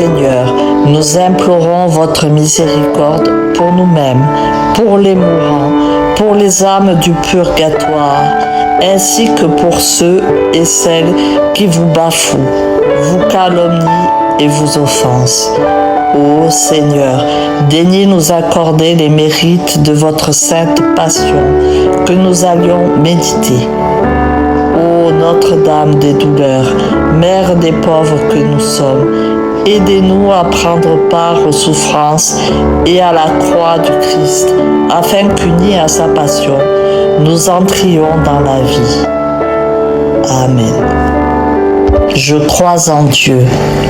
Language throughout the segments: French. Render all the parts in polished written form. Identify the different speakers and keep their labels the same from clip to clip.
Speaker 1: Seigneur, nous implorons votre miséricorde pour nous-mêmes, pour les mourants, pour les âmes du purgatoire, ainsi que pour ceux et celles qui vous bafouent, vous calomnient et vous offensent. Ô Seigneur, daignez nous accorder les mérites de votre sainte passion que nous allions méditer. Ô Notre-Dame des douleurs, Mère des pauvres que nous sommes, aidez-nous à prendre part aux souffrances et à la croix du Christ, afin qu'unis à sa passion, nous entrions dans la vie. Amen. Je crois en Dieu,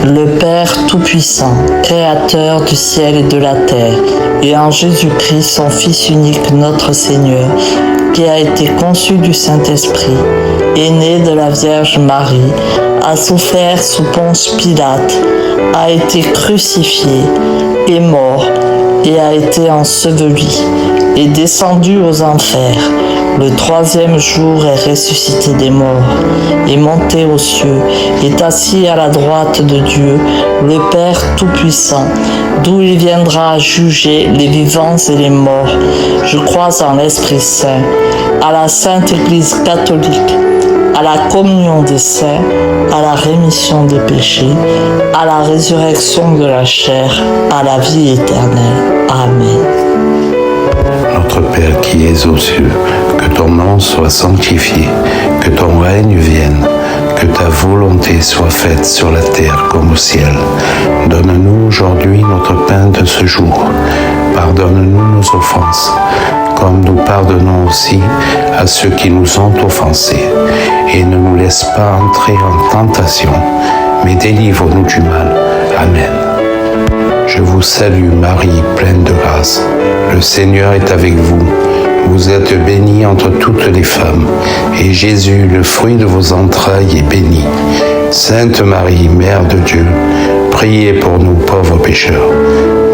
Speaker 1: le Père Tout-Puissant, Créateur du ciel et de la terre, et en Jésus-Christ, son Fils unique, notre Seigneur, qui a été conçu du Saint-Esprit, est né de la Vierge Marie, a souffert sous Ponce Pilate, a été crucifié, est mort et a été enseveli, est descendu aux enfers. Le troisième jour est ressuscité des morts, est monté aux cieux, est assis à la droite de Dieu, le Père Tout-Puissant, d'où il viendra juger les vivants et les morts. Je crois en l'Esprit Saint, à la Sainte Église catholique, à la communion des saints, à la rémission des péchés, à la résurrection de la chair, à la vie éternelle. Amen.
Speaker 2: Notre Père qui es aux cieux, que ton nom soit sanctifié, que ton règne vienne, que ta volonté soit faite sur la terre comme au ciel. Donne-nous aujourd'hui notre pain de ce jour. Pardonne-nous nos offenses, comme nous pardonnons aussi à ceux qui nous ont offensés. Et ne nous laisse pas entrer en tentation, mais délivre-nous du mal. Amen. Je vous salue Marie, pleine de grâce. Le Seigneur est avec vous. Vous êtes bénie entre toutes les femmes, et Jésus, le fruit de vos entrailles, est béni. Sainte Marie, Mère de Dieu, priez pour nous pauvres pécheurs,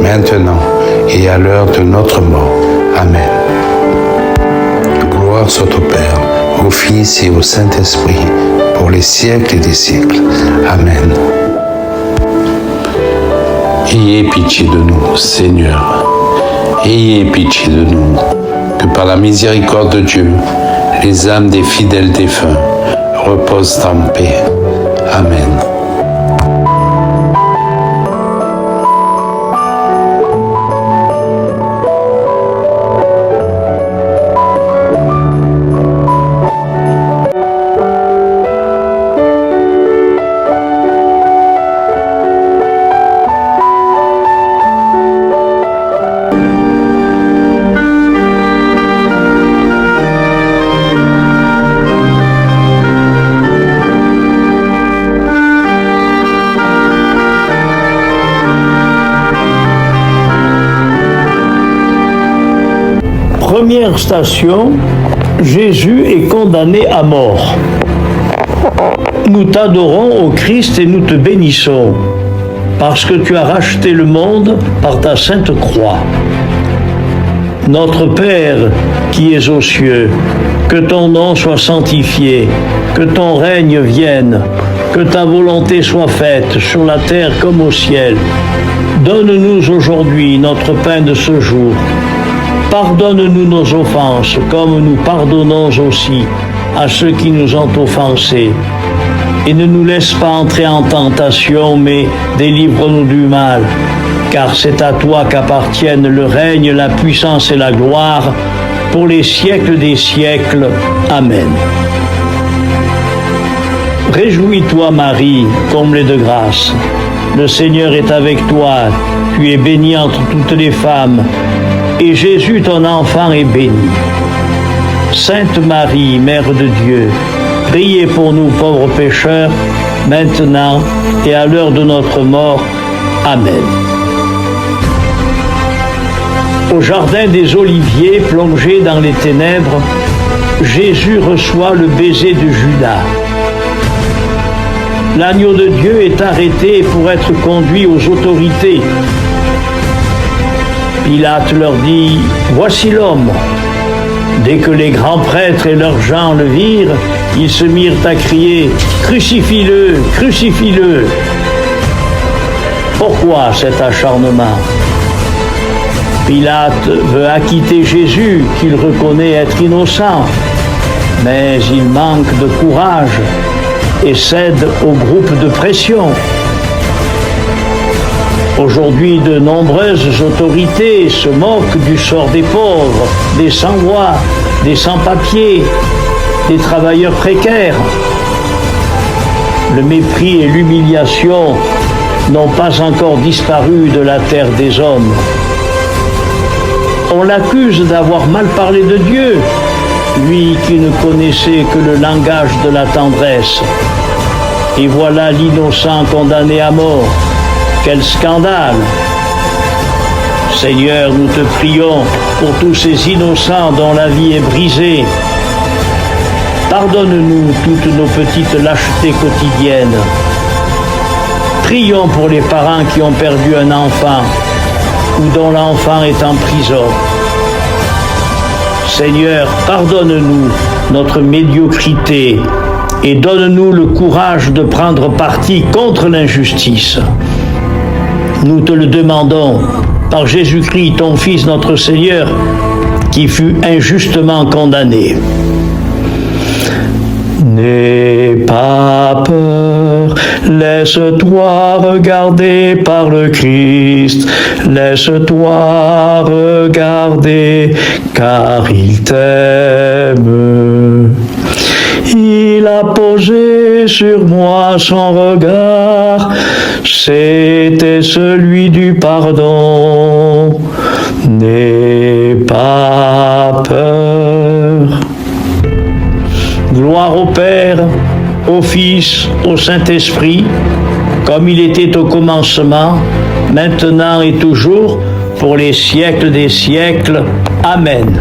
Speaker 2: maintenant et à l'heure de notre mort. Amen. Gloire soit au Père, au Fils et au Saint-Esprit, pour les siècles des siècles. Amen. Ayez pitié de nous, Seigneur. Ayez pitié de nous, que par la miséricorde de Dieu, les âmes des fidèles défunts reposent en paix. Amen.
Speaker 3: Première station, Jésus est condamné à mort. Nous t'adorons, ô Christ, et nous te bénissons, parce que tu as racheté le monde par ta sainte croix. Notre Père, qui es aux cieux, que ton nom soit sanctifié, que ton règne vienne, que ta volonté soit faite sur la terre comme au ciel. Donne-nous aujourd'hui notre pain de ce jour. Pardonne-nous nos offenses, comme nous pardonnons aussi à ceux qui nous ont offensés. Et ne nous laisse pas entrer en tentation, mais délivre-nous du mal. Car c'est à toi qu'appartiennent le règne, la puissance et la gloire, pour les siècles des siècles. Amen. Réjouis-toi, Marie, comblée de grâce. Le Seigneur est avec toi, tu es bénie entre toutes les femmes, et Jésus, ton enfant, est béni. Sainte Marie, Mère de Dieu, priez pour nous pauvres pécheurs, maintenant et à l'heure de notre mort. Amen. Au jardin des Oliviers, plongé dans les ténèbres, Jésus reçoit le baiser de Judas. L'agneau de Dieu est arrêté pour être conduit aux autorités. Pilate leur dit « Voici l'homme ». Dès que les grands prêtres et leurs gens le virent, ils se mirent à crier « Crucifie-le, crucifie-le ». Pourquoi cet acharnement? Pilate veut acquitter Jésus, qu'il reconnaît être innocent, mais il manque de courage et cède au groupe de pression. Aujourd'hui, de nombreuses autorités se moquent du sort des pauvres, des sans-voix, des sans-papiers, des travailleurs précaires. Le mépris et l'humiliation n'ont pas encore disparu de la terre des hommes. On l'accuse d'avoir mal parlé de Dieu, lui qui ne connaissait que le langage de la tendresse. Et voilà l'innocent condamné à mort. Quel scandale! Seigneur, nous te prions pour tous ces innocents dont la vie est brisée. Pardonne-nous toutes nos petites lâchetés quotidiennes. Prions pour les parents qui ont perdu un enfant ou dont l'enfant est en prison. Seigneur, pardonne-nous notre médiocrité et donne-nous le courage de prendre parti contre l'injustice. Nous te le demandons par Jésus-Christ, ton Fils, notre Seigneur, qui fut injustement condamné. N'aie pas peur, laisse-toi regarder par le Christ, laisse-toi regarder, car il t'aime. Il a posé sur moi son regard, c'était celui du pardon. N'aie pas peur. Gloire au Père, au Fils, au Saint-Esprit, comme il était au commencement, maintenant et toujours, pour les siècles des siècles. Amen.